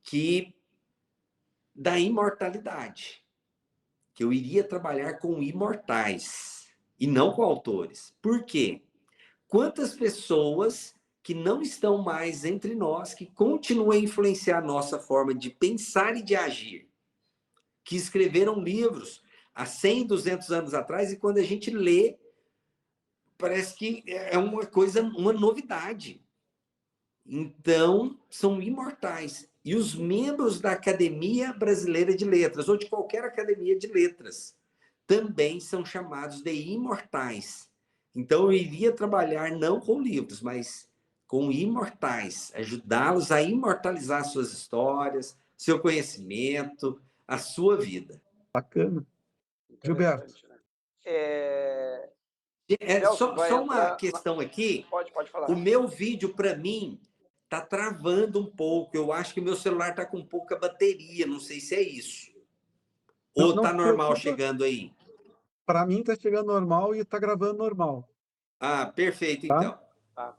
que da imortalidade, que eu iria trabalhar com imortais e não com autores. Por quê? Quantas pessoas que não estão mais entre nós, que continuam a influenciar a nossa forma de pensar e de agir, que escreveram livros há 100, 200 anos atrás, e quando a gente lê, parece que é uma coisa, uma novidade. Então, são imortais. E os membros da Academia Brasileira de Letras, ou de qualquer academia de letras, também são chamados de imortais. Então, eu iria trabalhar não com livros, mas com imortais, ajudá-los a imortalizar suas histórias, seu conhecimento, a sua vida. Bacana. Gilberto. Interessante, né? Só, Nelson, vai só uma entrar... questão aqui. Pode falar. O meu vídeo, para mim, tá travando um pouco. Eu acho que meu celular está com pouca bateria. Não sei se é isso. Não, Ou não tá se normal preocupa. chegando aí? Para mim está chegando normal e está gravando normal. Ah, perfeito, Tá? então. Tá.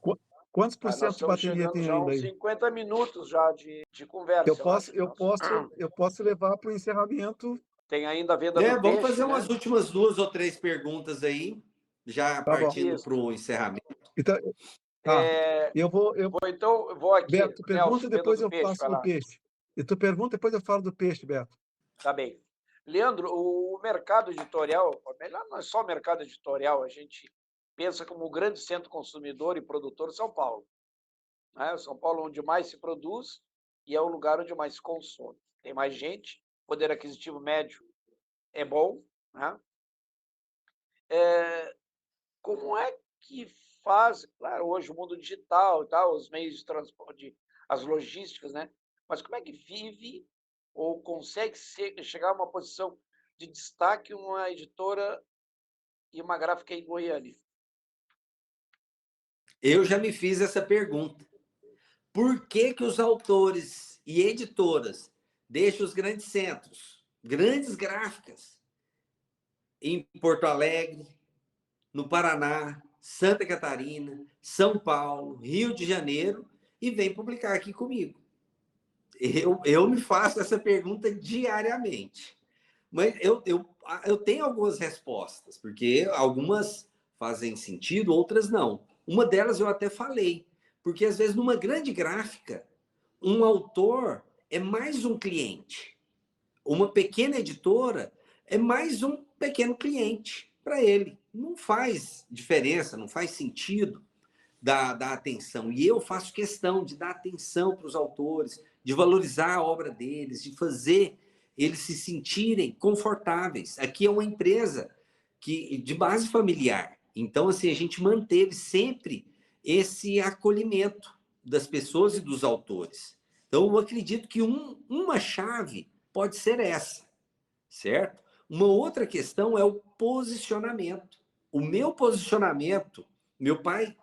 Quantos por Nós cento de estamos bateria chegando tem já a ainda uns aí? 50 minutos já de conversa, eu acho. Eu posso levar para o encerramento. Tem ainda a venda do Vamos peixe, fazer né? umas últimas 2 ou 3 perguntas aí, já Tá bom. partindo para o encerramento. Então, tá. Então, eu vou aqui. Beto, tu pergunta Nelson, e venda depois do eu peixe, faço vai do lá. peixe. E tu pergunta e depois eu falo do peixe, Beto. Tá bem. Leandro, o mercado editorial, melhor não é só o mercado editorial, a gente pensa como o grande centro consumidor e produtor São Paulo. Né? São Paulo é onde mais se produz e é o lugar onde mais se consome. Tem mais gente, poder aquisitivo médio é bom. Né? Como é que faz, claro, hoje o mundo digital e tal, os meios de transporte, as logísticas, né? Mas como é que vive ou consegue chegar a uma posição de destaque uma editora e uma gráfica em Goiânia? Eu já me fiz essa pergunta. Por que que os autores e editoras deixam os grandes centros, grandes gráficas, em Porto Alegre, no Paraná, Santa Catarina, São Paulo, Rio de Janeiro, e vem publicar aqui comigo? Eu me faço essa pergunta diariamente. Mas eu tenho algumas respostas, porque algumas fazem sentido, outras não. Uma delas eu até falei, porque às vezes numa grande gráfica, um autor é mais um cliente. Uma pequena editora é mais um pequeno cliente para ele. Não faz diferença, não faz sentido dar atenção. E eu faço questão de dar atenção para os autores, de valorizar a obra deles, de fazer eles se sentirem confortáveis. Aqui é uma empresa de base familiar. Então, assim, a gente manteve sempre esse acolhimento das pessoas e dos autores. Então, eu acredito que uma chave pode ser essa, certo? Uma outra questão é o posicionamento. O meu posicionamento, meu pai,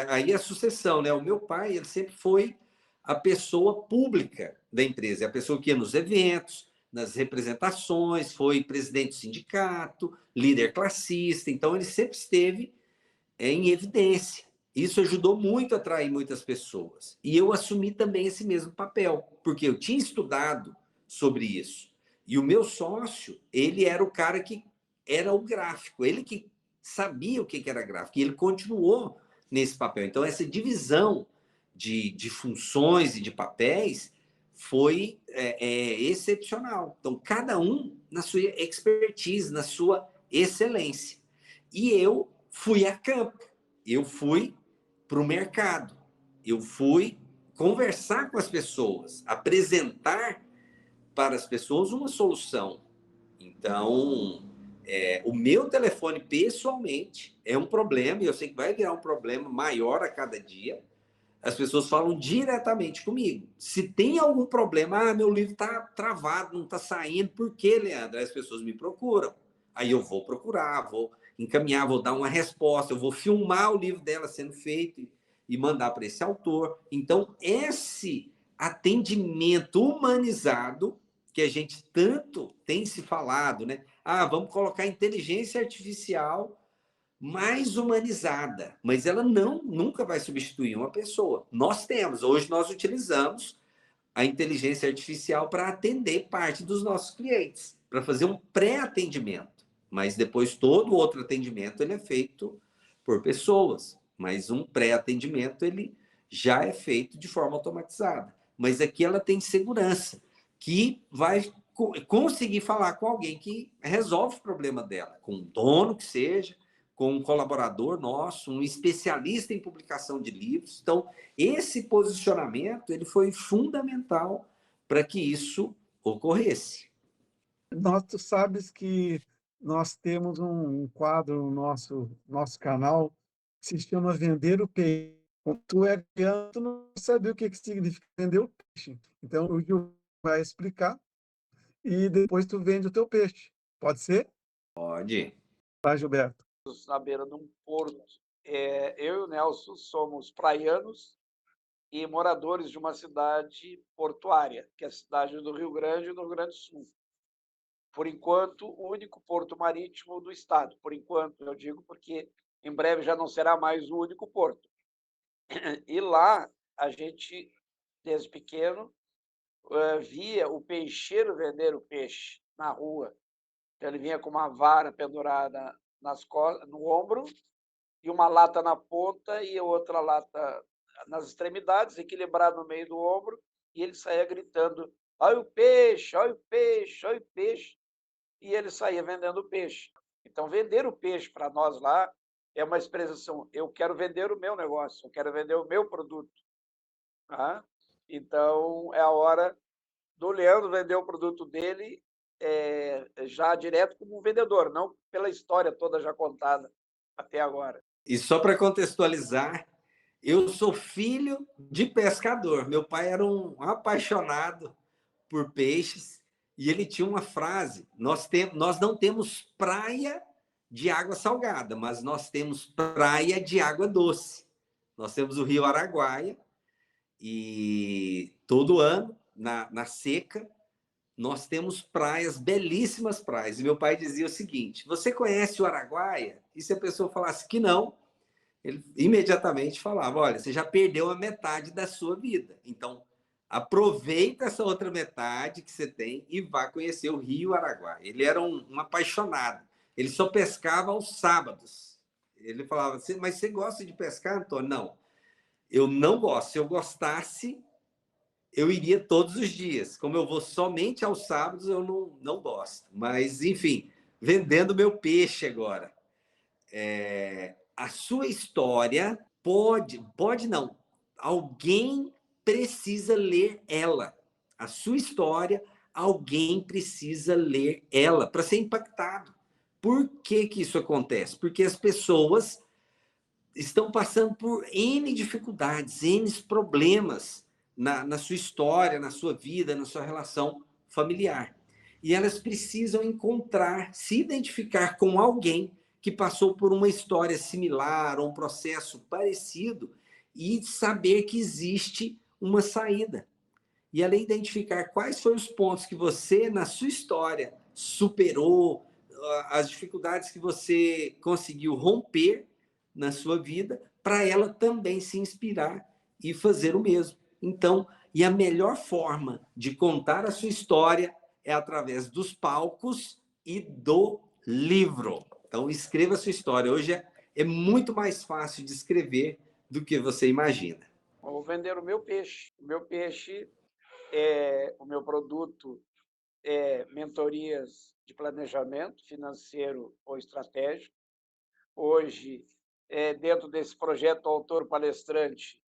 aí é a sucessão, né? O meu pai, ele sempre foi a pessoa pública da empresa, a pessoa que ia nos eventos, nas representações, foi presidente do sindicato, líder classista, então ele sempre esteve em evidência. Isso ajudou muito a atrair muitas pessoas. E eu assumi também esse mesmo papel, porque eu tinha estudado sobre isso. E o meu sócio, ele era o cara que era o gráfico, ele que sabia o que era gráfico, e ele continuou nesse papel. Então, essa divisão de funções e de papéis foi excepcional. Então, cada um na sua expertise, na sua excelência. E eu fui a campo, eu fui para o mercado, eu fui conversar com as pessoas, apresentar para as pessoas uma solução. Então, o meu telefone, pessoalmente, é um problema, e eu sei que vai virar um problema maior a cada dia. As pessoas falam diretamente comigo. Se tem algum problema, meu livro está travado, não está saindo, por quê, Leandro? Aí as pessoas me procuram. Aí eu vou procurar, vou encaminhar, vou dar uma resposta, eu vou filmar o livro dela sendo feito e mandar para esse autor. Então, esse atendimento humanizado que a gente tanto tem se falado, né? Vamos colocar inteligência artificial mais humanizada, mas ela nunca vai substituir uma pessoa. Hoje nós utilizamos a inteligência artificial para atender parte dos nossos clientes, para fazer um pré-atendimento, mas depois todo outro atendimento ele é feito por pessoas, mas um pré-atendimento ele já é feito de forma automatizada. Mas aqui ela tem segurança, que vai conseguir falar com alguém que resolve o problema dela, com um dono que seja, com um colaborador nosso, um especialista em publicação de livros. Então, esse posicionamento ele foi fundamental para que isso ocorresse. Tu sabes que nós temos um quadro no nosso canal que se chama Vender o Peixe. Quando tu é criança, tu não sabia o que significa vender o peixe. Então, o Gil vai explicar e depois tu vende o teu peixe. Pode ser? Pode. Tá, Gilberto? Na beira de um porto. Eu e o Nelson somos praianos e moradores de uma cidade portuária, que é a cidade do Rio Grande, no Rio Grande do Sul. Por enquanto, o único porto marítimo do estado. Por enquanto, eu digo porque em breve já não será mais o único porto. E lá, a gente, desde pequeno, via o peixeiro vender o peixe na rua. Então, ele vinha com uma vara pendurada no ombro e uma lata na ponta e outra lata nas extremidades, equilibrado no meio do ombro, e ele saía gritando: olha o peixe, olha o peixe, olha o peixe. E ele saía vendendo peixe. Então, vender o peixe para nós lá é uma expressão: eu quero vender o meu negócio, eu quero vender o meu produto. Tá? Então, é a hora do Leandro vender o produto dele já direto como vendedor, não pela história toda já contada até agora. E só para contextualizar, eu sou filho de pescador. Meu pai era um apaixonado por peixes e ele tinha uma frase: nós não temos praia de água salgada, mas nós temos praia de água doce. Nós temos o Rio Araguaia e todo ano, na seca, nós temos praias, belíssimas praias. E meu pai dizia o seguinte: você conhece o Araguaia? E se a pessoa falasse que não, ele imediatamente falava: olha, você já perdeu a metade da sua vida. Então, aproveita essa outra metade que você tem e vá conhecer o Rio Araguaia. Ele era um apaixonado. Ele só pescava aos sábados. Ele falava: mas você gosta de pescar, Antônio? Não, eu não gosto. Se eu gostasse, eu iria todos os dias. Como eu vou somente aos sábados, eu não gosto. Mas, enfim, vendendo meu peixe agora. A sua história pode não. Alguém precisa ler ela. A sua história, alguém precisa ler ela para ser impactado. Por que isso acontece? Porque as pessoas estão passando por N dificuldades, N problemas na sua história, na sua vida, na sua relação familiar. E elas precisam encontrar, se identificar com alguém que passou por uma história similar ou um processo parecido e saber que existe uma saída. E ela identificar quais foram os pontos que você, na sua história, superou, as dificuldades que você conseguiu romper na sua vida, para ela também se inspirar e fazer o mesmo. Então, e a melhor forma de contar a sua história é através dos palcos e do livro. Então, escreva a sua história. Hoje é muito mais fácil de escrever do que você imagina. Vou vender o meu peixe. O meu peixe o meu produto é mentorias de planejamento financeiro ou estratégico. Hoje, dentro desse projeto Autor Palestrante,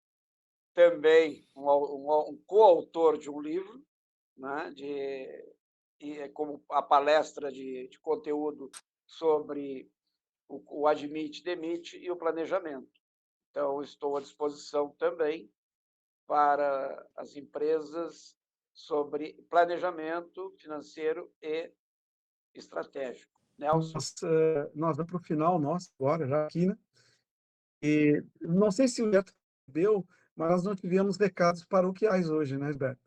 também um coautor de um livro, né, como a palestra de conteúdo sobre o admite, demite e o planejamento. Então, estou à disposição também para as empresas sobre planejamento financeiro e estratégico. Nelson? Nós vamos para o final nosso agora, já aqui, né? E não sei se o Beto deu, mas nós não tivemos recados paroquiais hoje, né, Beto?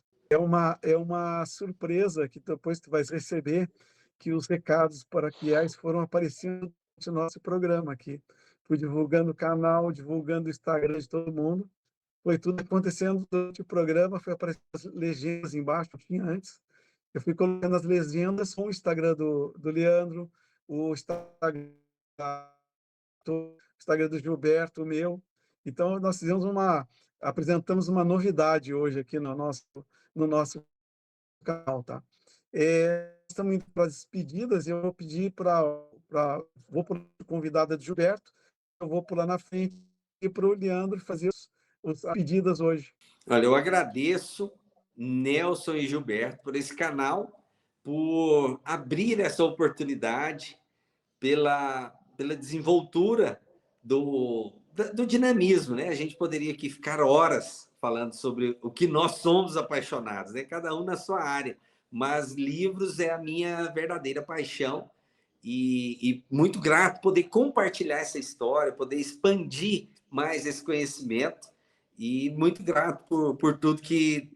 É uma surpresa que depois tu vais receber, que os recados paroquiais foram aparecendo no nosso programa aqui. Fui divulgando o canal, divulgando o Instagram de todo mundo. Foi tudo acontecendo durante o programa, foi aparecendo as legendas embaixo, não tinha antes. Eu fui colocando as legendas com o Instagram do Leandro, o Instagram do Gilberto, o meu. Então, nós apresentamos uma novidade hoje aqui no nosso canal, tá? Estamos indo para as despedidas, eu vou pedir vou para o convidado do Gilberto, eu vou por lá na frente e para o Leandro fazer as pedidas hoje. Olha, eu agradeço Nelson e Gilberto por esse canal, por abrir essa oportunidade, pela desenvoltura do dinamismo, né? A gente poderia aqui ficar horas falando sobre o que nós somos apaixonados, né? Cada um na sua área, mas livros é a minha verdadeira paixão e muito grato poder compartilhar essa história, poder expandir mais esse conhecimento e muito grato por tudo que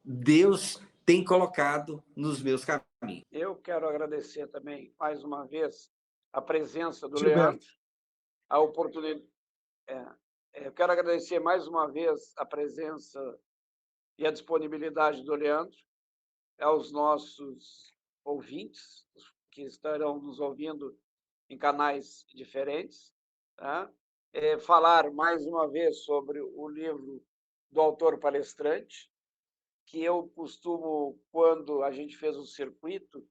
Deus tem colocado nos meus caminhos. Eu quero agradecer também, mais uma vez, a presença do Gilberto. Leandro, a oportunidade. Eu quero agradecer mais uma vez a presença e a disponibilidade do Leandro, aos nossos ouvintes, que estarão nos ouvindo em canais diferentes, tá? Falar mais uma vez sobre o livro do autor palestrante, que eu costumo, quando a gente fez o circuito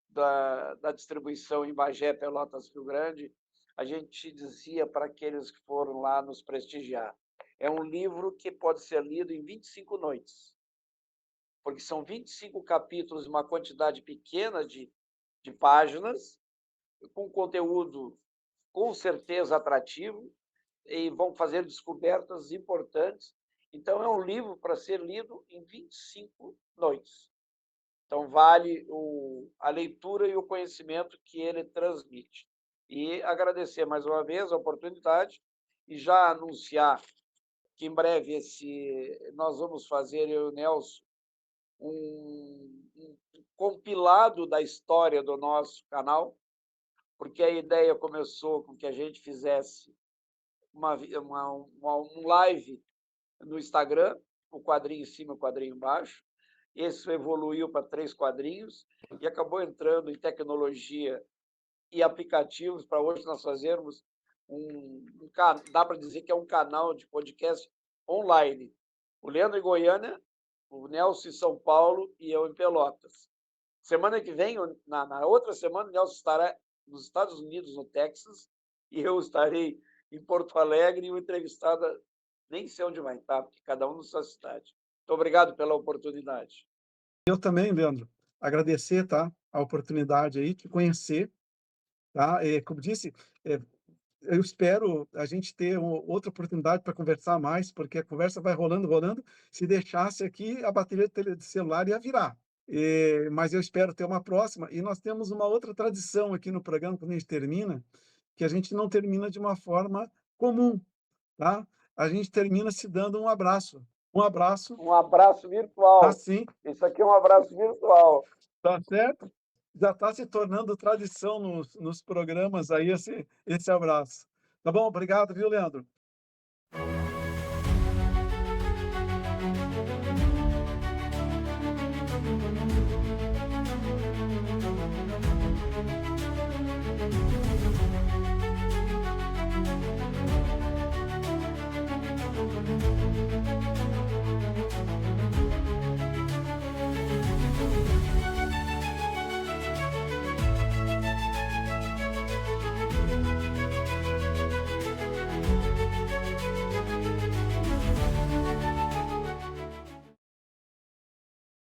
da distribuição em Bagé, Pelotas, Rio Grande, a gente dizia para aqueles que foram lá nos prestigiar, é um livro que pode ser lido em 25 noites, porque são 25 capítulos, uma quantidade pequena de páginas, com conteúdo com certeza atrativo, e vão fazer descobertas importantes. Então, é um livro para ser lido em 25 noites. Então, vale a leitura e o conhecimento que ele transmite. E agradecer mais uma vez a oportunidade e já anunciar que em breve nós vamos fazer, eu e o Nelson, um compilado da história do nosso canal, porque a ideia começou com que a gente fizesse um live no Instagram, o quadrinho em cima, o quadrinho embaixo. Esse evoluiu para 3 quadrinhos e acabou entrando em tecnologia e aplicativos para hoje nós fazermos dá para dizer que é um canal de podcast online. O Leandro em Goiânia, o Nelson em São Paulo e eu em Pelotas. Semana que vem, na outra semana, o Nelson estará nos Estados Unidos, no Texas, e eu estarei em Porto Alegre e o entrevistado nem sei onde vai estar, porque cada um na sua cidade. Muito obrigado pela oportunidade. Eu também, Leandro, agradecer, tá, a oportunidade aí, te conhecer, tá? Como disse, eu espero a gente ter outra oportunidade para conversar mais, porque a conversa vai rolando, rolando. Se deixasse aqui, a bateria do celular ia virar. Mas eu espero ter uma próxima. E nós temos uma outra tradição aqui no programa, quando a gente termina, que a gente não termina de uma forma comum, tá? A gente termina se dando um abraço. Um abraço. Um abraço virtual. Assim. Isso aqui é um abraço virtual. Tá certo? Já está se tornando tradição nos programas aí esse abraço. Tá bom? Obrigado, viu, Leandro?